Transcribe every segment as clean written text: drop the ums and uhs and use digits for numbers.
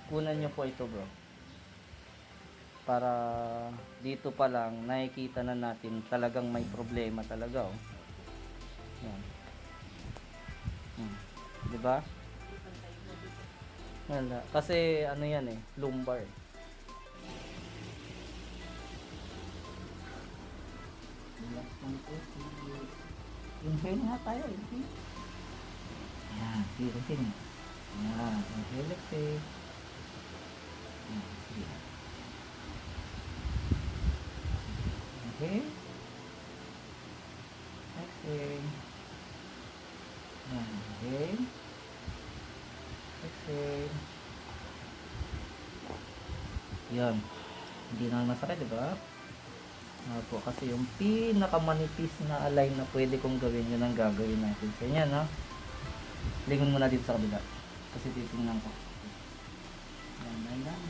kunan nyo po ito bro. Para dito pa lang nakikita na natin talagang may problema talaga oh. Yan. Di ba? Wala. Kasi ano yan eh, lumbar. Inhale nga tayo, inhale. Yan, inhale. Yan, inhale, exhale. Yan, sige. Inhale. Exhale. Yan, inhale. Exhale. Yan. Hindi na masakit, diba? Po, kasi yung pinakamanipis na align na pwede kong gawin, yun ang gagawin natin. So, yan, ha? Lingon mo na dito sa kabila. Kasi titingnan ko. Yan, yan.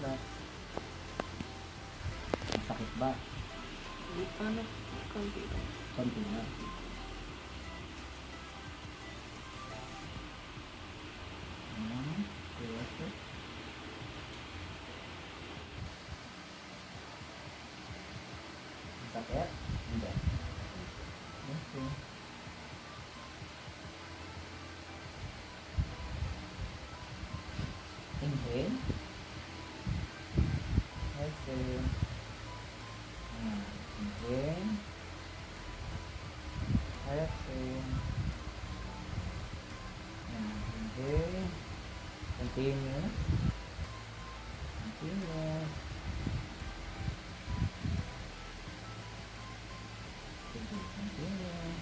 Wala. Masakit ba? Ano? Konti lang. Konti na. Sakit? Hindi. Okay. Inhale. Exhale. Inhale. Exhale. Inhale. Continuous. Continuous. Continuous.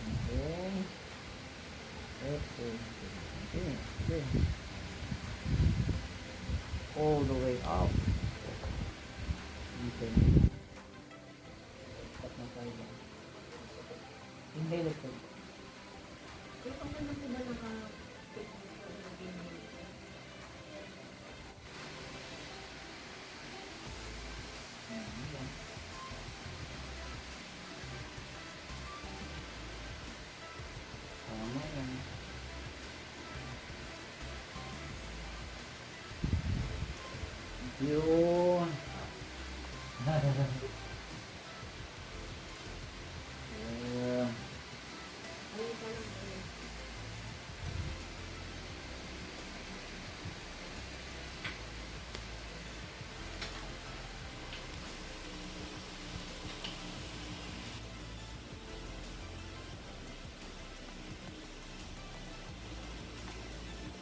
Inhale. Exhale. Continuous. Okay. All the way up. Okay. Stop na tayo ba? Inhale ito. Kaya kung ano sila naka... Tama yan. Yun. Yun.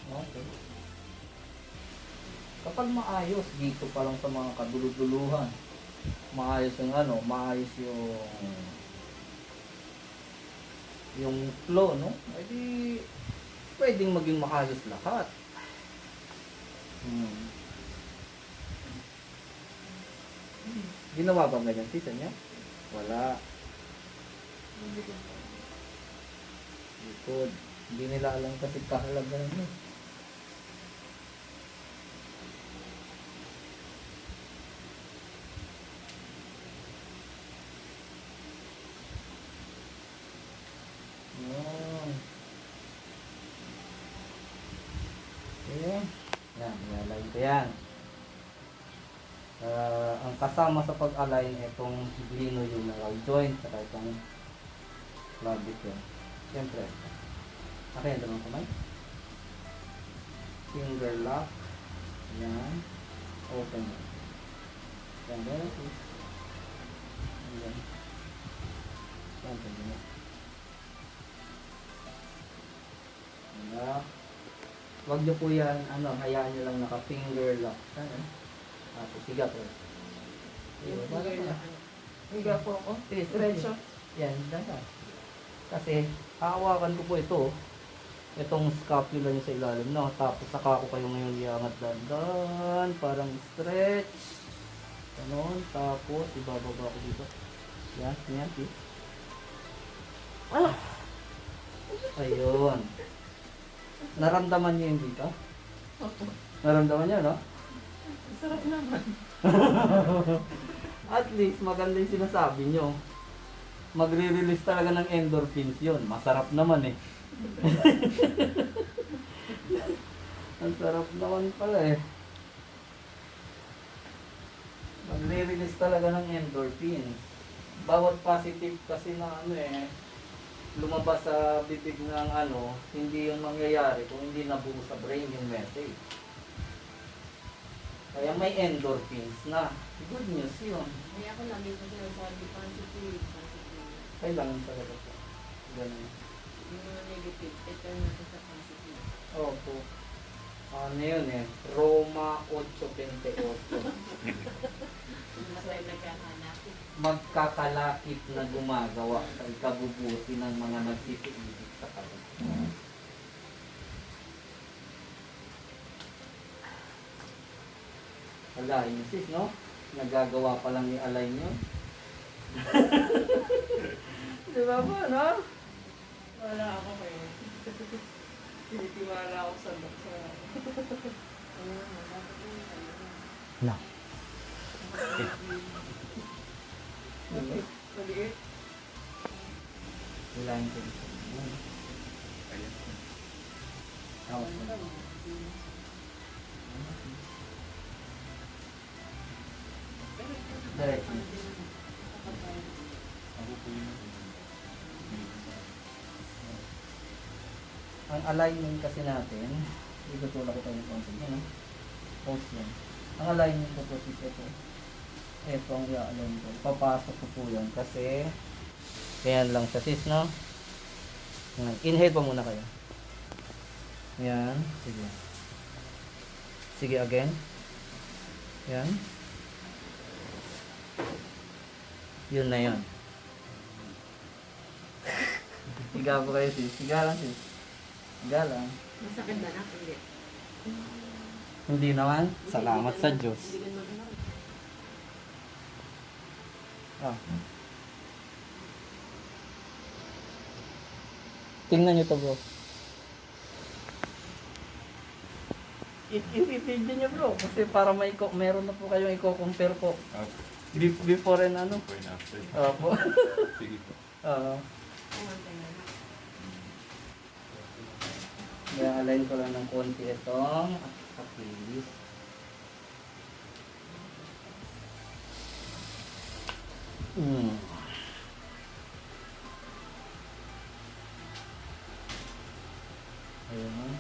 Okay. Kapag maayos dito pa lang sa mga kaduluduluhan, maayos yung ano, maayos yung flow, no? Ay di pwedeng maging maayos lahat. Ginawa ba ganyan sisa niya? Wala. Likod. Hindi nila alam kasi kahalaga nun eh. Yan. Okay. Yan, i-align ko yan. Ang kasama sa pag-align itong glenohumeral joint at itong clavicle. Siyempre, akin ito ng kamay. Finger lock. Yan. Open. Yan, ganyan. Yan. Yan, ganyan. Wag nyo po yan, hayaan nyo lang naka-finger lock. Tapos, higa po. Higa po ako. Diretso. Yan, dapat. Kasi, hahawakan ko po ito. Itong scapula nyo sa ilalim, no? Tapos, saka ko kayo ngayon iangat dandan. Parang stretch. Ganon. Tapos, ibababa ko dito. Yan, yan. Ayun. Naramdaman niyo yung dito? Opo. Naramdaman niyo, no? Sarap naman. At least, maganda yung sinasabi niyo. Magre-release talaga ng endorphins yun. Masarap naman eh. Ang sarap naman pala eh. Magre-release talaga ng endorphins. Bawat positive kasi na ano eh, lumabas sa bibig ng ano, hindi yung mangyayari kung hindi nabuo sa brain yung message. Kaya may endorphins na. Good news yun. Kaya ako lagi ko sinasabi, positive, positive. Kailangan talaga po. Ganun. Yung mga negative, turn natin sa positive. Opo. Ano yun eh? Roma 8:28. Mas ay nagkahanapin. Magkakalakip na gumagawa sa ikabubuti ng mga nagsisiibig sa kanya. Alay niyo sis, no? Nagagawa pa lang yung alay niyo. Di ba ba, no? Wala ako kayo. Tinitiwala ako sa doktor. No. Maliit. Hilahin ko dito. Tawag mo. Diretso. Ang alignment kasi natin, itutulak ko tayo ng konti. Yan, no? Post yan. Ang alignment ko po ito. Ito ang i-align ko. Papasok ko po yan kasi ganyan lang sa sis, no? Yan. Inhale pa muna kayo. Yan. Sige. Sige again. Yan. Yun na yun. Higa po kayo sis. Higa lang sis. Higa lang. Masakit ba na? Hindi. Hindi naman. Salamat sa Diyos. Hindi ka naman. Ah. Tingnan nyo to bro. I-video nyo bro. Kasi para meron na po kayong i-compare po. Before and ano. Before and after. Opo. Sige po. Kumantay na na. Kaya align ko lang ng konti itong Achilles. Ayan. Ayan.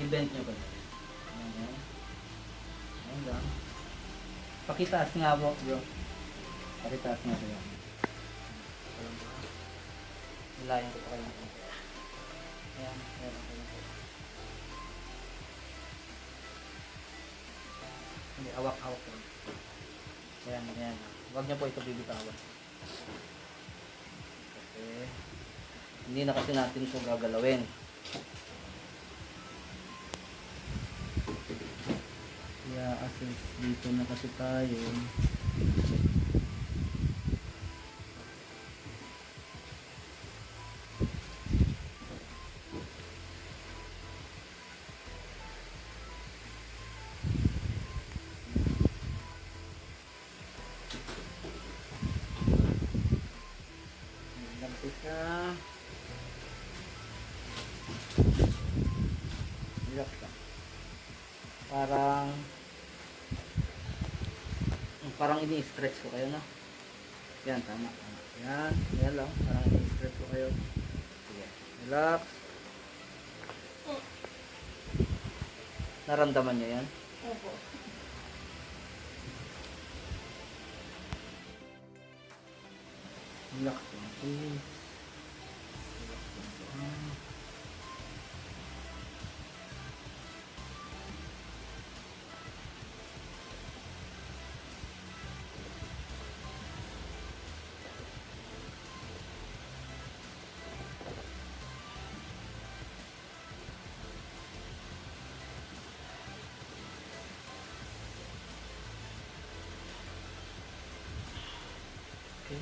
Event nyo ba? Ayan. Ayan lang. Pakitaas nga bro. Pakitaas nga bro. Ilayan ko pa kayo. Ayan. Ayan. Hindi, awak-awak ko. Ayan, ayan. Huwag niyo po ito bibitawan. Okay. Hindi na kasi natin ito gagalawin. Kaya assist dito na kasi tayo. Lampis na. Relax lang. Parang ini-stretch ko kayo, no? Yan, tama. Yan, yan lang. Parang ini-stretch ko kayo. Sige, relax. Naramdaman niyo yan? Opo. Relax lang. Please. Relax lang. Okay.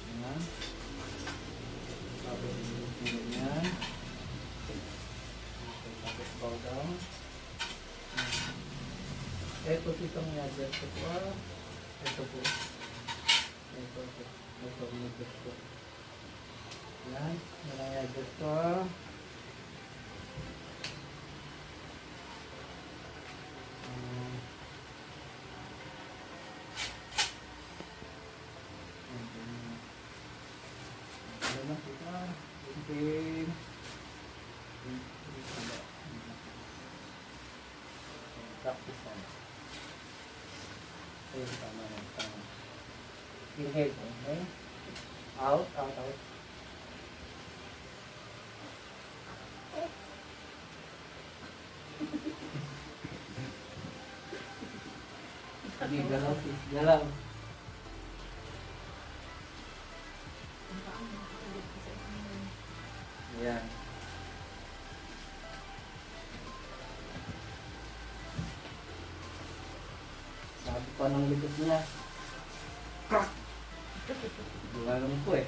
Ayan. Tapos yung ganyan. Okay, tapos bow down. Ito itong i-adjust ko po. Ito po. Ito po. Ito i-adjust ko. Yan. Yan ang i-adjust ko. Practice na. Ayun, tama na. Tama. Inhale. Okay. Out, out, out. Sige, galaw sis. Galaw. Ayan. Sabi pa ng likod niya. Crack! Bulalong ko eh.